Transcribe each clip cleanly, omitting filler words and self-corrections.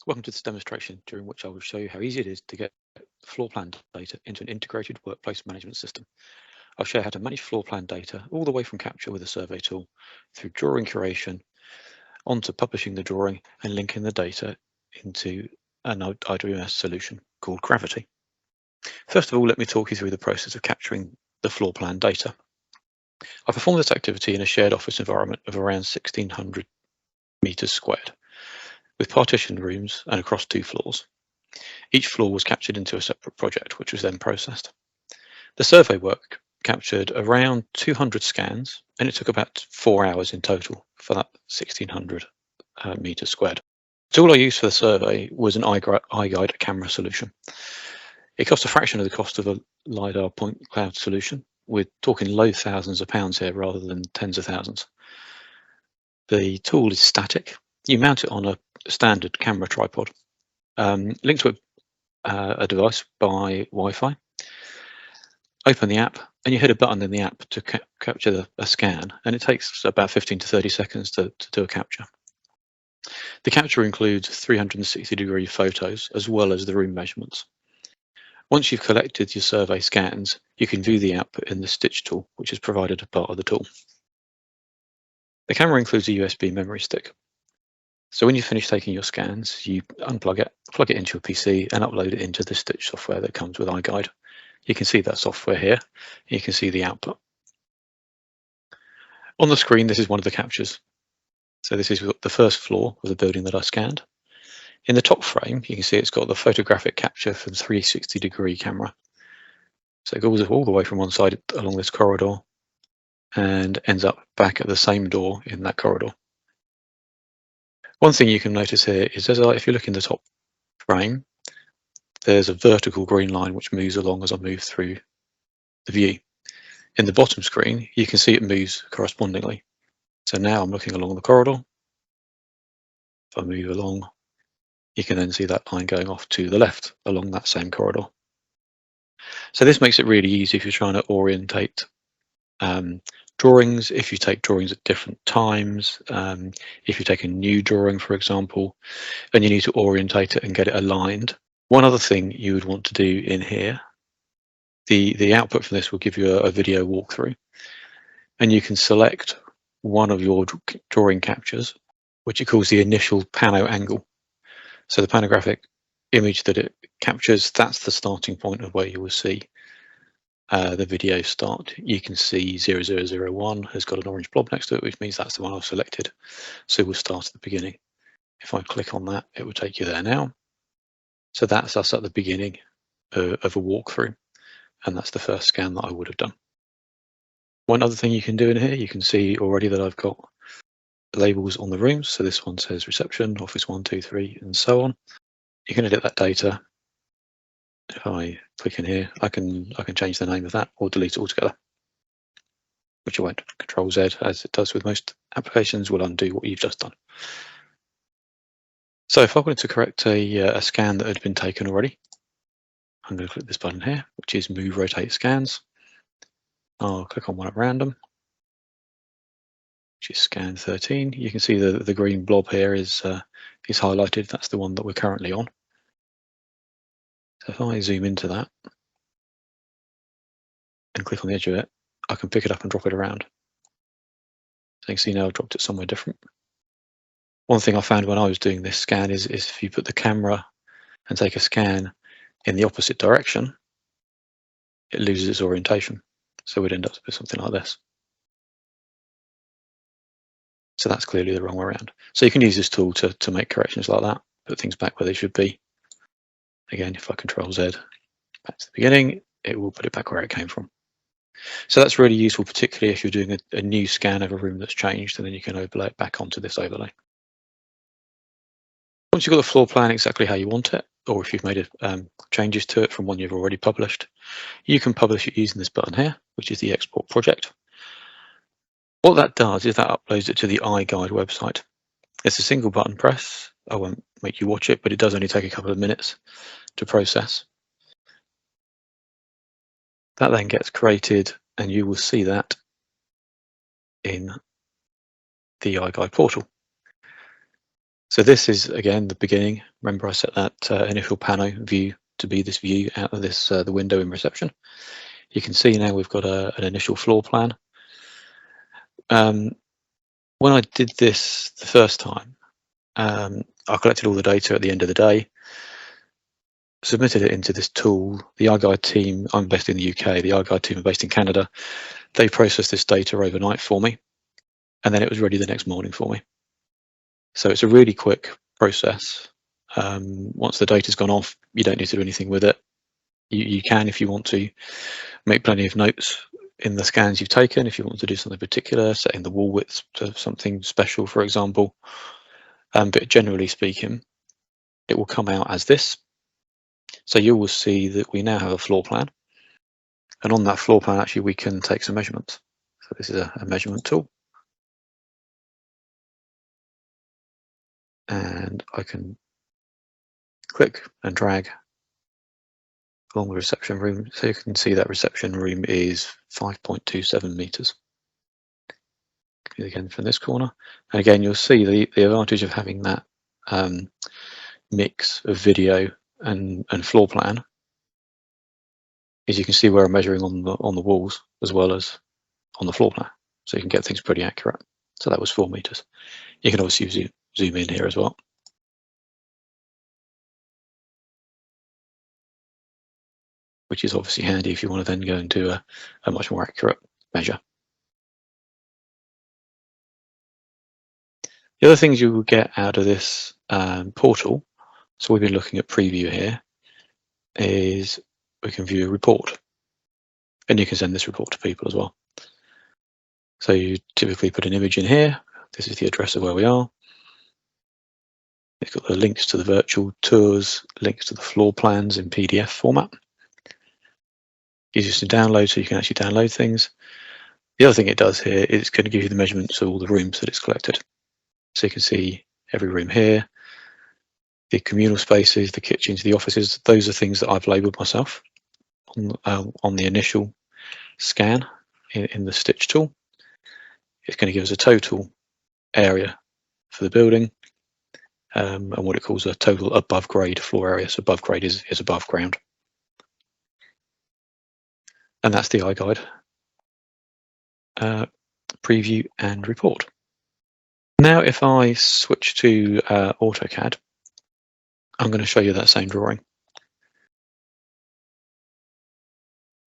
Welcome to this demonstration, during which I will show you how easy it is to get floor plan data into an integrated workplace management system. I'll show you how to manage floor plan data all the way from capture with a survey tool, through drawing curation, onto publishing the drawing and linking the data into an IWMS solution called Gravity. First of all, let me talk you through the process of capturing the floor plan data. I performed this activity in a shared office environment of around 1,600 meters squared, with partitioned rooms and across 2 floors. Each floor was captured into a separate project, which was then processed. The survey work captured around 200 scans, and it took about 4 hours in total for that 1,600 meters squared. The tool I used for the survey was an iGuide camera solution. It cost a fraction of the cost of a LiDAR point cloud solution. We're talking low thousands of pounds here rather than tens of thousands. The tool is static. You mount it on a standard camera tripod, linked to a device by Wi-Fi. Open the app and you hit a button in the app to capture a scan, and it takes about 15 to 30 seconds to do a capture. The capture includes 360-degree photos as well as the room measurements. Once you've collected your survey scans, you can view the output in the Stitch tool, which is provided as part of the tool. The camera includes a USB memory stick. So when you finish taking your scans, you unplug it, plug it into your PC and upload it into the Stitch software that comes with iGuide. You can see that software here. You can see the output. On the screen, this is one of the captures. So this is the first floor of the building that I scanned. In the top frame, you can see it's got the photographic capture from 360-degree camera. So it goes all the way from one side along this corridor and ends up back at the same door in that corridor. One thing you can notice here is if you look in the top frame, there's a vertical green line which moves along as I move through the view. In the bottom screen, you can see it moves correspondingly. So now I'm looking along the corridor. If I move along, you can then see that line going off to the left along that same corridor. So this makes it really easy if you're trying to orientate drawings, if you take drawings at different times, if you take a new drawing, for example, and you need to orientate it and get it aligned. One other thing you would want to do in here, the output from this will give you a video walkthrough, and you can select one of your drawing captures, which it calls the initial pano angle. So the panographic image that it captures, that's the starting point of where you will see the video start. You can see 0001 has got an orange blob next to it, which means that's the one I've selected. So we'll start at the beginning. If I click on that, it will take you there now. So that's us at the beginning of a walkthrough, and that's the first scan that I would have done. One other thing you can do in here, you can see already that I've got labels on the rooms. So this one says reception, office 1, 2, 3, and so on. You can edit that data. If I click in here, I can change the name of that or delete it altogether, which I won't. Control Z, as it does with most applications, will undo what you've just done. So if I wanted to correct a scan that had been taken already, I'm going to click this button here, which is Move Rotate Scans. I'll click on one at random, which is scan 13. You can see the green blob here is highlighted. That's the one that we're currently on. So if I zoom into that and click on the edge of it, I can pick it up and drop it around. So you can see now I've dropped it somewhere different. One thing I found when I was doing this scan is if you put the camera and take a scan in the opposite direction, it loses its orientation. So we'd end up with something like this. So that's clearly the wrong way around. So you can use this tool to make corrections like that, put things back where they should be. Again, if I Control Z back to the beginning, it will put it back where it came from. So that's really useful, particularly if you're doing a new scan of a room that's changed, and then you can overlay it back onto this overlay. Once you've got the floor plan exactly how you want it, or if you've made changes to it from one you've already published, you can publish it using this button here, which is the export project. What that does is that uploads it to the iGuide website. It's a single button press. I won't make you watch it, but it does only take a couple of minutes to process. That then gets created, and you will see that in the iGuide portal. So this is, again, the beginning. Remember I set that initial pano view to be this view out of this the window in reception. You can see now we've got an initial floor plan. When I did this the first time, I collected all the data at the end of the day, submitted it into this tool. The iGuide team, I'm based in the UK, the iGuide team are based in Canada. They processed this data overnight for me, and then it was ready the next morning for me. So it's a really quick process. Once the data's gone off, you don't need to do anything with it. You can, if you want to, make plenty of notes in the scans you've taken. If you want to do something particular, setting the wall width to something special, for example. But generally speaking, it will come out as this. So you will see that we now have a floor plan. And on that floor plan, actually, we can take some measurements. So this is a measurement tool. And I can click and drag along the reception room. So you can see that reception room is 5.27 meters. Again, from this corner. And again, you'll see the advantage of having that mix of video and floor plan is you can see where I'm measuring on the walls as well as on the floor plan. So you can get things pretty accurate. So that was 4 meters. You can obviously zoom in here as well. Which is obviously handy if you want to then go and do a much more accurate measure. The other things you will get out of this portal, so we've been looking at preview here, is we can view a report. And you can send this report to people as well. So you typically put an image in here. This is the address of where we are. It's got the links to the virtual tours, links to the floor plans in PDF format. Easiest to download, so you can actually download things. The other thing it does here is it's going to give you the measurements of all the rooms that it's collected. So you can see every room here, the communal spaces, the kitchens, the offices. Those are things that I've labelled myself on the initial scan in the stitch tool. It's going to give us a total area for the building and what it calls a total above grade floor area. So above grade is above ground. And that's the iGuide preview and report. Now, if I switch to AutoCAD, I'm going to show you that same drawing.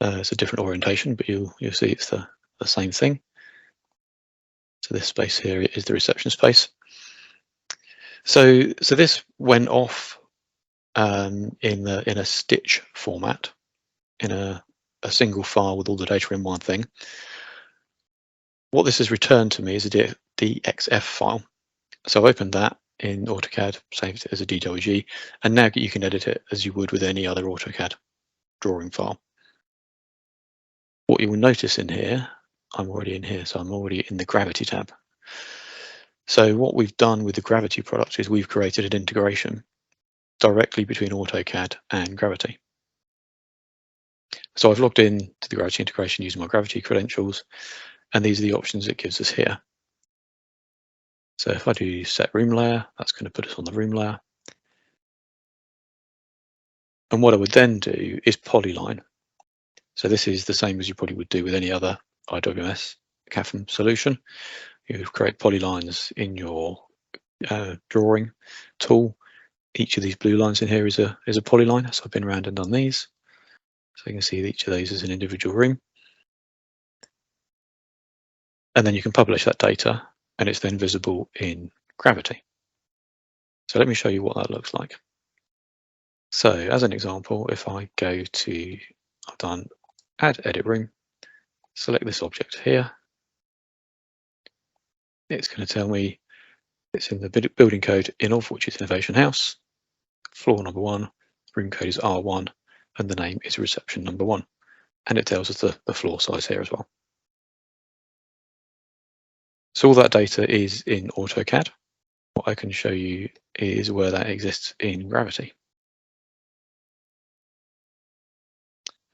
It's a different orientation, but you'll see it's the same thing. So this space here is the reception space. So this went off in a stitch format, in a single file with all the data in one thing. What this has returned to me is a DXF file. So I've opened that in AutoCAD, saved it as a DWG, and now you can edit it as you would with any other AutoCAD drawing file. What you will notice in here, I'm already in here, so I'm already in the Gravity tab. So what we've done with the Gravity product is we've created an integration directly between AutoCAD and Gravity. So I've logged in to the Gravity integration using my Gravity credentials, and these are the options it gives us here. So if I do set room layer, that's going to put us on the room layer. And what I would then do is polyline. So this is the same as you probably would do with any other IWMS CAFM solution. You would create polylines in your drawing tool. Each of these blue lines in here is a polyline. So I've been around and done these. So you can see each of these is an individual room. And then you can publish that data, and it's then visible in Gravity. So let me show you what that looks like. So as an example, if I go to, I've done add edit room, select this object here, it's going to tell me it's in the building code in of, which is Innovation House, floor number 1, room code is R1, and the name is reception number 1. And it tells us the floor size here as well. So all that data is in AutoCAD. What I can show you is where that exists in Gravity.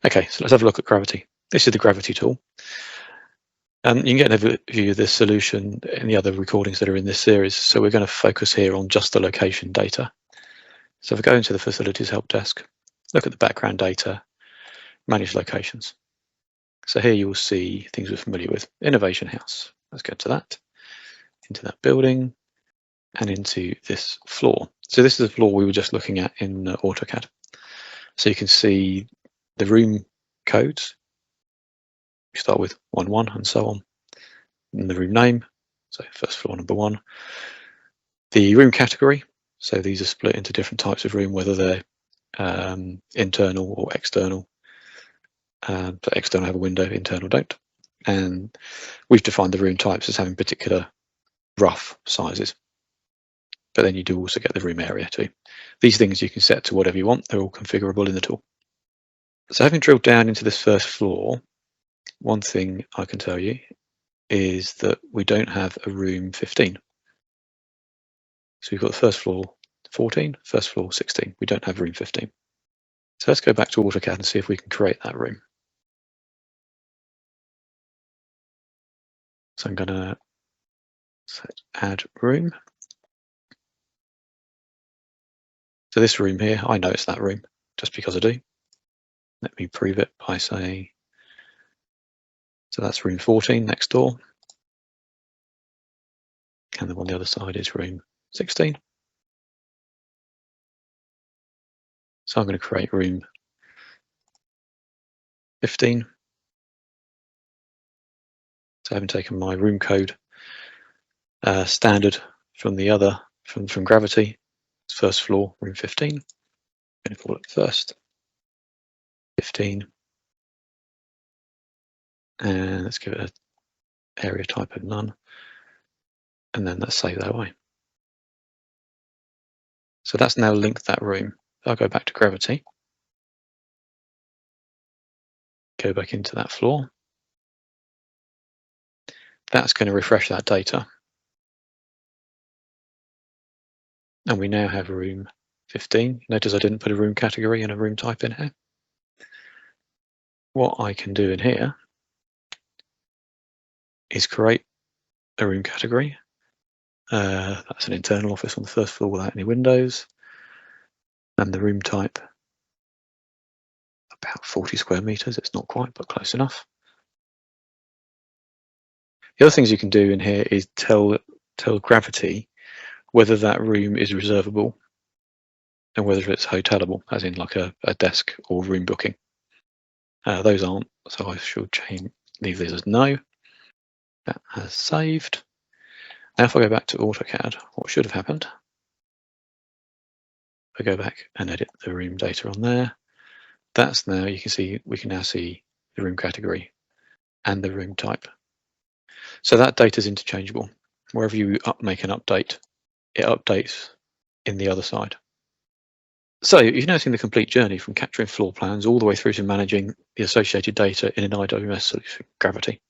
Okay, so let's have a look at Gravity. This is the Gravity tool. You can get an overview of this solution in the other recordings that are in this series. So we're going to focus here on just the location data. So if we go into the Facilities Help Desk, look at the background data, manage locations. So here you will see things we're familiar with. Innovation House. Let's get to that. Into that building and into this floor. So this is the floor we were just looking at in AutoCAD. So you can see the room codes. We start with 1-1 and so on. And the room name. So first floor number 1. The room category. So these are split into different types of room, whether they're internal or external. So external have a window, internal don't. And we've defined the room types as having particular rough sizes. But then you do also get the room area too. These things you can set to whatever you want. They're all configurable in the tool. So having drilled down into this first floor, one thing I can tell you is that we don't have a room 15. So we've got the first floor 14, first floor 16. We don't have room 15. So let's go back to AutoCAD and see if we can create that room. So I'm going to add room. So this room here, I know it's that room just because I do. Let me prove it by saying, so that's room 14 next door. And the one on the other side is room 16. So I'm going to create room 15. So having taken my room code standard from the other, from Gravity, first floor, room 15. I'm going to call it first 15. And let's give it an area type of none. And then let's save that away. So that's now linked that room. I'll go back to Gravity. Go back into that floor. That's going to refresh that data. And we now have room 15. Notice I didn't put a room category and a room type in here. What I can do in here is create a room category. That's an internal office on the first floor without any windows. And the room type, about 40 square meters. It's not quite, but close enough. The other things you can do in here is tell Gravity whether that room is reservable and whether it's hotelable, as in like a desk or room booking. Those aren't, so I should leave these as no. That has saved. Now if I go back to AutoCAD, what should have happened? If I go back and edit the room data on there, that's now, you can see, we can now see the room category and the room type. So that data is interchangeable. Wherever you make an update, it updates in the other side. So you've now seen the complete journey from capturing floor plans all the way through to managing the associated data in an IWMS solution, Gravity.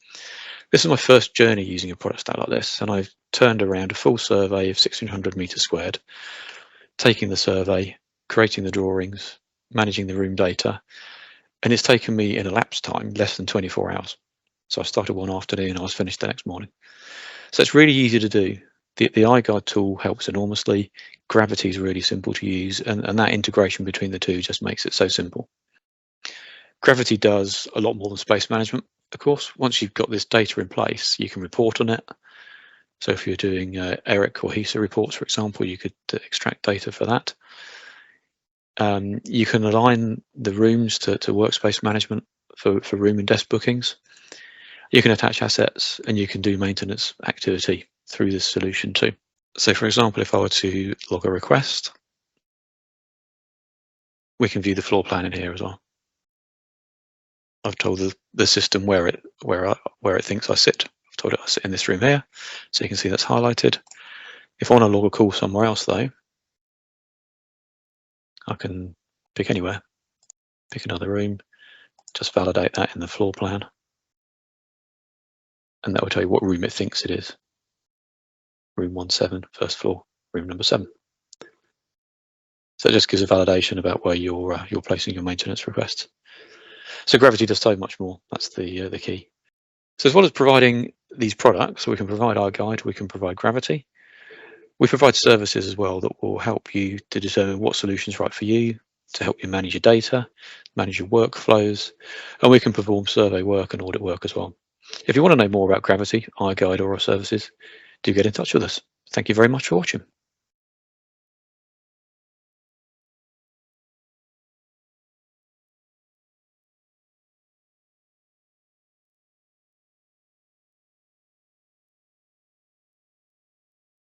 This is my first journey using a product stack like this, and I've turned around a full survey of 1600 meters squared, taking the survey, creating the drawings, managing the room data, and it's taken me in elapsed time less than 24 hours. So I started one afternoon and I was finished the next morning. So it's really easy to do. The iGuide tool helps enormously. Gravity is really simple to use, and that integration between the two just makes it so simple. Gravity does a lot more than space management, of course. Once you've got this data in place, you can report on it. So if you're doing ERIC or HESA reports, for example, you could extract data for that. You can align the rooms to workspace management for room and desk bookings. You can attach assets and you can do maintenance activity through this solution too. So for example, if I were to log a request, we can view the floor plan in here as well. I've told the system where it thinks I sit. I've told it I sit in this room here, so you can see that's highlighted. If I want to log a call somewhere else though, I can pick anywhere, pick another room, just validate that in the floor plan, and that will tell you what room it thinks it is. Room 17, first floor, room number 7. So it just gives a validation about where you're placing your maintenance requests. So Gravity does so much more. That's the key. So as well as providing these products, we can provide our guide, we can provide Gravity. We provide services as well that will help you to determine what solution is right for you, to help you manage your data, manage your workflows, and we can perform survey work and audit work as well. If you want to know more about Gravity, our guide, or our services, do get in touch with us. Thank you very much for watching.